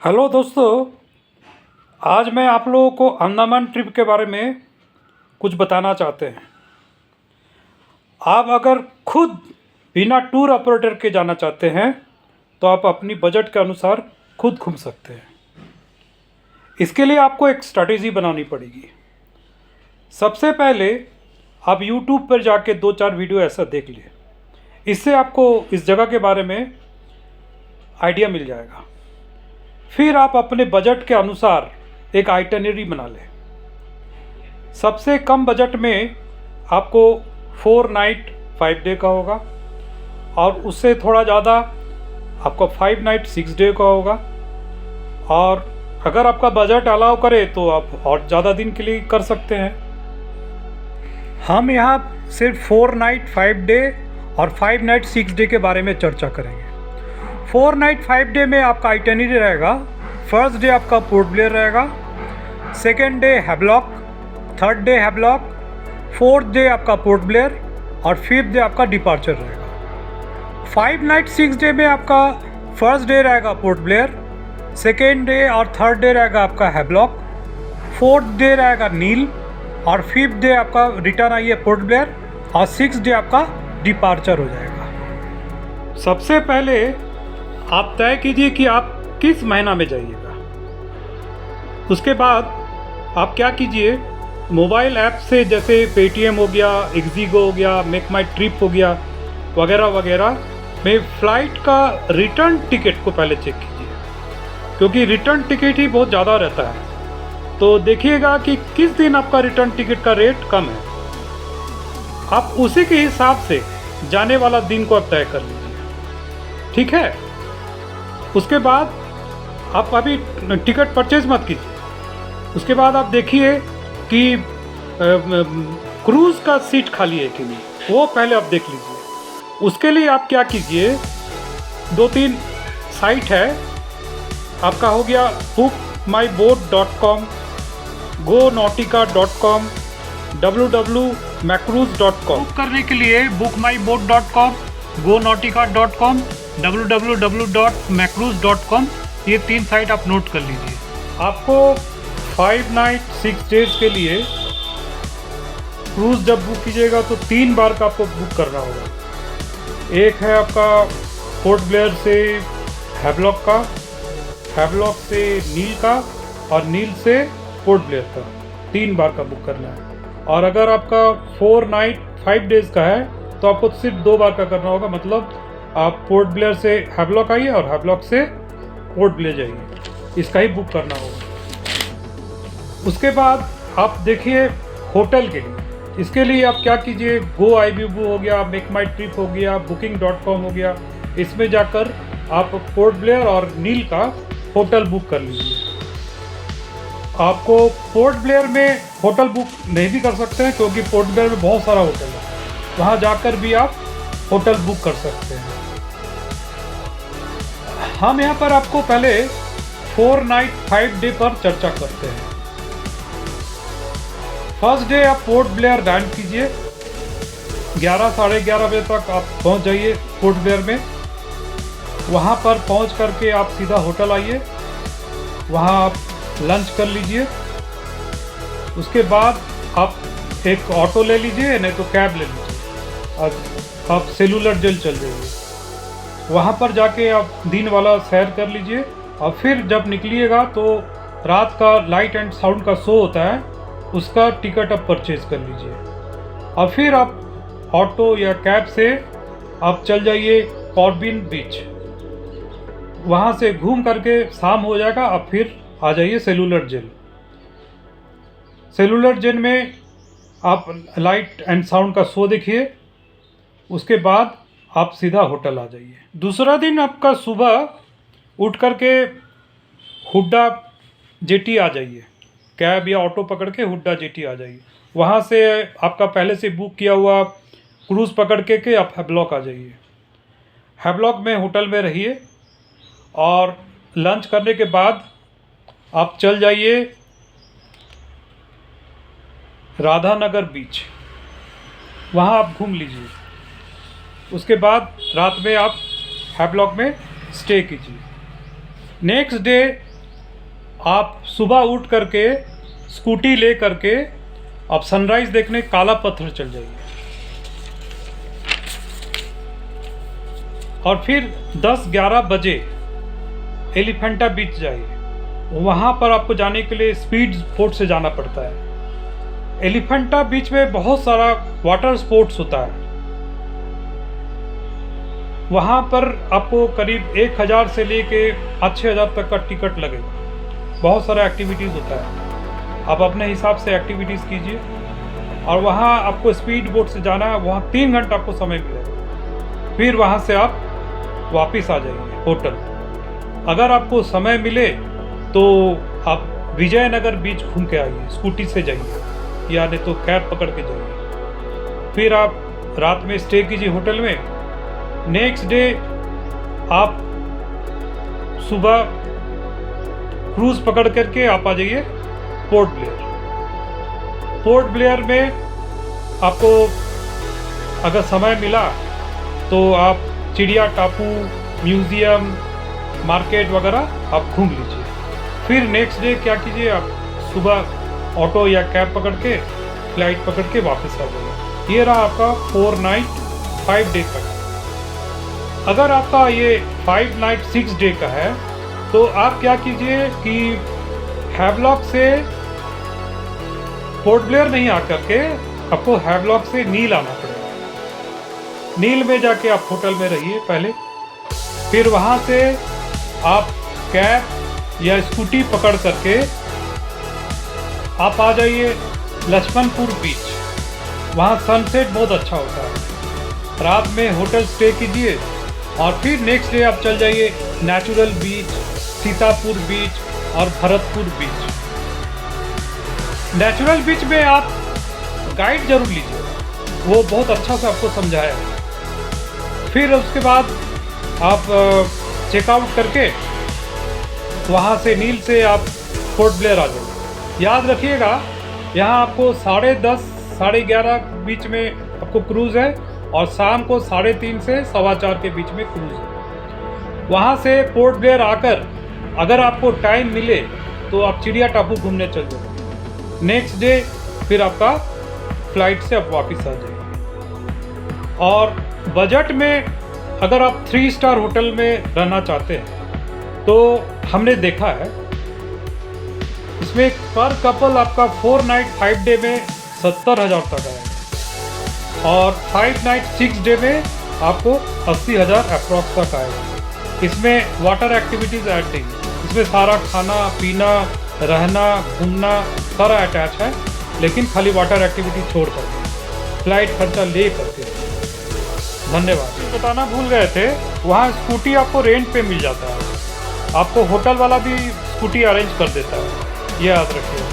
Hello दोस्तों, आज मैं आप लोगों को अंडमान ट्रिप के बारे में कुछ बताना चाहते हैं। आप अगर खुद बिना टूर ऑपरेटर के जाना चाहते हैं तो आप अपनी बजट के अनुसार खुद घूम सकते हैं। इसके लिए आपको एक स्ट्रैटेजी बनानी पड़ेगी। सबसे पहले आप YouTube पर जाके 2-4 वीडियो ऐसा देख लिए। इससे आपको इस जगह के बारे में आइडिया मिल जाएगा। फिर आप अपने बजट के अनुसार एक आइटिनरी बना लें। सबसे कम बजट में आपको 4 नाइट 5 डे का होगा और उससे थोड़ा ज़्यादा आपको 5 नाइट 6 डे का होगा। और अगर आपका बजट अलाउ करे तो आप और ज़्यादा दिन के लिए कर सकते हैं। हम यहाँ सिर्फ 4 नाइट 5 डे और 5 नाइट 6 डे के बारे में चर्चा करेंगे। 4 नाइट 5 डे में आपका आइटिनरी रहेगा। फर्स्ट डे आपका पोर्ट ब्लेयर रहेगा, second day Havelock, third day Havelock, fourth day आपका पोर्ट ब्लेयर और फिफ्थ डे आपका डिपार्चर रहेगा। 5 नाइट 6 डे में आपका फर्स्ट डे रहेगा पोर्ट ब्लेयर, सेकेंड डे और थर्ड डे रहेगा आपका हैवलॉक, फोर्थ डे रहेगा नील और फिफ्थ डे आपका रिटर्न आइए पोर्ट ब्लेयर और 6th डे आपका डिपार्चर हो जाएगा। सबसे पहले आप तय कीजिए कि आप किस महीना में जाइएगा। उसके बाद आप क्या कीजिए, मोबाइल ऐप से जैसे पेटीएम हो गया, एक्जीगो हो गया, मेक माई ट्रिप हो गया वगैरह वगैरह में फ़्लाइट का रिटर्न टिकट को पहले चेक कीजिए, क्योंकि रिटर्न टिकट ही बहुत ज़्यादा रहता है। तो देखिएगा कि किस दिन आपका रिटर्न टिकट का रेट कम है। आप उसी के हिसाब से जाने वाला दिन को आप तय कर लीजिए, ठीक है। उसके बाद आप अभी टिकट परचेज मत कीजिए। उसके बाद आप देखिए कि क्रूज़ का सीट खाली है कि नहीं, वो पहले आप देख लीजिए। उसके लिए आप क्या कीजिए, 2-3 साइट है आपका। हो गया bookmyboat.com, gonautica.com, www.macruise.com। बुक करने के लिए bookmyboat.com, gonautica.com, www.macruise.com, ये 3 साइट आप नोट कर लीजिए। आपको 5 नाइट 6 डेज के लिए क्रूज़ जब बुक कीजिएगा तो 3 बार का आपको बुक करना होगा। एक है आपका पोर्ट ब्लेयर से हैवलॉक का, हैवलॉक से नील का और नील से पोर्ट ब्लेयर का। 3 बार का बुक करना है। और अगर आपका 4 नाइट 5 डेज़ का है तो आपको सिर्फ 2 बार का करना होगा। मतलब आप पोर्ट ब्लेयर से हैवलॉक आइए और हैवलॉक से पोर्ट ब्लेयर जाइए। इसका ही बुक करना होगा। उसके बाद आप देखिए होटल के लिए। इसके लिए आप क्या कीजिए, GoIBiBo हो गया, मेक माई ट्रिप हो गया, booking.com हो गया, इसमें जाकर आप पोर्ट ब्लेयर और नील का होटल बुक कर लीजिए। आपको पोर्ट ब्लेयर में होटल बुक नहीं भी कर सकते हैं, क्योंकि पोर्ट ब्लेयर में बहुत सारा होटल है, वहाँ जाकर भी आप होटल बुक कर सकते हैं। हम यहाँ पर आपको पहले 4 नाइट 5 डे पर चर्चा करते हैं। फर्स्ट डे आप पोर्ट ब्लेयर लैंड कीजिए। 11 साढ़े 11 बजे तक आप पहुँच जाइए पोर्ट ब्लेयर में। वहाँ पर पहुँच करके आप सीधा होटल आइए, वहाँ आप लंच कर लीजिए। उसके बाद आप एक ऑटो ले लीजिए, नहीं तो कैब ले लीजिए और आप सेलुलर जेल चल जाइए। वहाँ पर जाके आप दिन वाला सैर कर लीजिए और फिर जब निकलिएगा तो रात का लाइट एंड साउंड का शो होता है, उसका टिकट आप परचेज कर लीजिए। और फिर आप ऑटो या कैब से आप चल जाइए कॉर्बिन बीच। वहाँ से घूम करके शाम हो जाएगा, अब फिर आ जाइए सेलुलर जेल। सेलुलर जेल में आप लाइट एंड साउंड का शो देखिए। उसके बाद आप सीधा होटल आ जाइए। दूसरा दिन आपका सुबह उठ करके हुड्डा जेटी आ जाइए। कैब या ऑटो पकड़ के हुड्डा जेटी आ जाइए। वहाँ से आपका पहले से बुक किया हुआ क्रूज़ पकड़ के आप हैवलॉक आ जाइए। हैवलॉक में होटल में रहिए और लंच करने के बाद आप चल जाइए राधानगर बीच, वहाँ आप घूम लीजिए। उसके बाद रात में आप हैवलॉक में स्टे कीजिए। नेक्स्ट डे आप सुबह उठ करके स्कूटी ले करके आप सनराइज़ देखने काला पत्थर चल जाइए, और फिर 10-11 बजे एलिफेंटा बीच जाइए। वहाँ पर आपको जाने के लिए स्पीड बोट से जाना पड़ता है। एलिफेंटा बीच में बहुत सारा वाटर स्पोर्ट्स होता है। वहाँ पर आपको करीब 1000 से लेके 6000 तक का टिकट लगेगा। बहुत सारा एक्टिविटीज़ होता है, आप अपने हिसाब से एक्टिविटीज़ कीजिए। और वहाँ आपको स्पीड बोट से जाना है, वहाँ 3 घंटा आपको समय मिलेगा। फिर वहाँ से आप वापस आ जाइए होटल। अगर आपको समय मिले तो आप विजयनगर बीच घूम के आइए, स्कूटी से जाइए या नहीं तो कैब पकड़ के जाइए। फिर आप रात में स्टे कीजिए होटल में। नेक्स्ट डे आप सुबह क्रूज़ पकड़ करके आप आ जाइए पोर्ट ब्लेयर। पोर्ट ब्लेयर में आपको अगर समय मिला तो आप चिड़िया टापू, म्यूज़ियम, मार्केट वगैरह आप घूम लीजिए। फिर नेक्स्ट डे क्या कीजिए, आप सुबह ऑटो या कैब पकड़ के फ्लाइट पकड़ के वापस आ जाइए। ये रहा आपका 4 नाइट 5 डे का। अगर आपका ये 5 नाइट 6 डे का है तो आप क्या कीजिए कि हैवलॉक से पोर्ट ब्लेयर नहीं आकर के आपको हैवलॉक से नील आना पड़ेगा। नील में जाके आप होटल में रहिए पहले। फिर वहाँ से आप कैब या स्कूटी पकड़ करके आप आ जाइए लक्ष्मणपुर बीच। वहाँ सनसेट बहुत अच्छा होता है। रात में होटल स्टे कीजिए और फिर नेक्स्ट डे आप चल जाइए नेचुरल बीच, सीतापुर बीच और भरतपुर बीच। नेचुरल बीच में आप गाइड जरूर लीजिए, वो बहुत अच्छा से आपको समझाया है। फिर उसके बाद आप चेकआउट करके वहाँ से नील से आप पोर्ट ब्लेयर आ जाइए। याद रखिएगा यहाँ आपको 10:30 11:30 बीच में आपको क्रूज़ है और शाम को 3:30 से 4:15 के बीच में क्रूज़ है। वहाँ से पोर्ट ब्लेयर आकर अगर आपको टाइम मिले तो आप चिड़िया टापू घूमने चल जाइए। नेक्स्ट डे फिर आपका फ्लाइट से आप वापस आ जाइए। और बजट में अगर आप 3 स्टार होटल में रहना चाहते हैं तो हमने देखा है इसमें पर कपल आपका 4 नाइट 5 डे में 70,000 तक आएगा और 5 नाइट 6 डे में आपको 80,000 अप्रॉक्स तक आएगा। इसमें वाटर एक्टिविटीज़ ऐड नहीं, इसमें सारा खाना पीना रहना घूमना सारा अटैच है, लेकिन खाली वाटर एक्टिविटी छोड़ कर फ्लाइट खर्चा ले करके। धन्यवाद। बताना भूल गए थे, वहाँ स्कूटी आपको रेंट पे मिल जाता है, आपको होटल वाला भी स्कूटी अरेंज कर देता है, ये याद रखिए।